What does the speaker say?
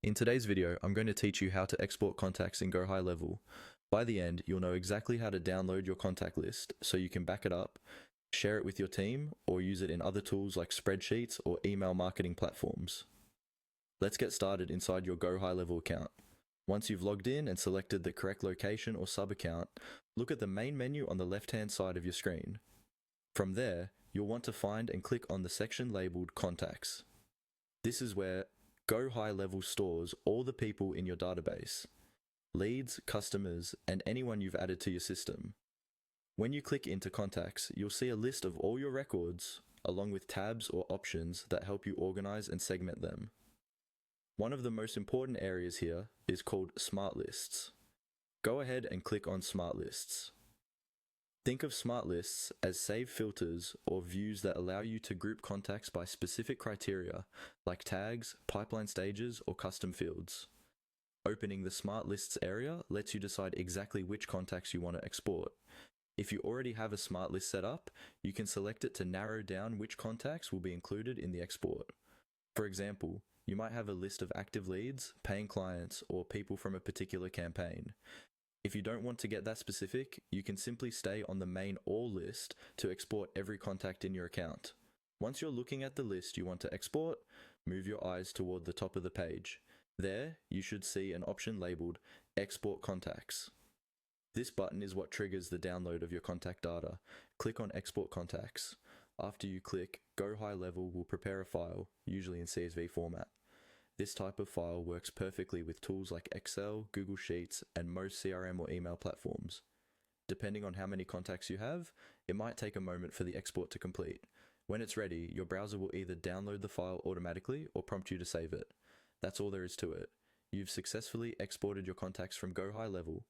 In today's video, I'm going to teach you how to export contacts in Go High Level. By the end, you'll know exactly how to download your contact list so you can back it up, share it with your team, or use it in other tools like spreadsheets or email marketing platforms. Let's get started inside your Go High Level account. Once you've logged in and selected the correct location or sub-account, look at the main menu on the left-hand side of your screen. From there, you'll want to find and click on the section labeled Contacts. This is where Go High Level stores all the people in your database, leads, customers, and anyone you've added to your system. When you click into Contacts, you'll see a list of all your records, along with tabs or options that help you organize and segment them. One of the most important areas here is called Smart Lists. Go ahead and click on Smart Lists. Think of Smart Lists as saved filters or views that allow you to group contacts by specific criteria, like tags, pipeline stages, or custom fields. Opening the Smart Lists area lets you decide exactly which contacts you want to export. If you already have a Smart List set up, you can select it to narrow down which contacts will be included in the export. For example, you might have a list of active leads, paying clients, or people from a particular campaign. If you don't want to get that specific, you can simply stay on the main All list to export every contact in your account. Once you're looking at the list you want to export, move your eyes toward the top of the page. There, you should see an option labeled Export Contacts. This button is what triggers the download of your contact data. Click on Export Contacts. After you click, Go High Level will prepare a file, usually in CSV format. This type of file works perfectly with tools like Excel, Google Sheets, and most CRM or email platforms. Depending on how many contacts you have, it might take a moment for the export to complete. When it's ready, your browser will either download the file automatically or prompt you to save it. That's all there is to it. You've successfully exported your contacts from Go High Level.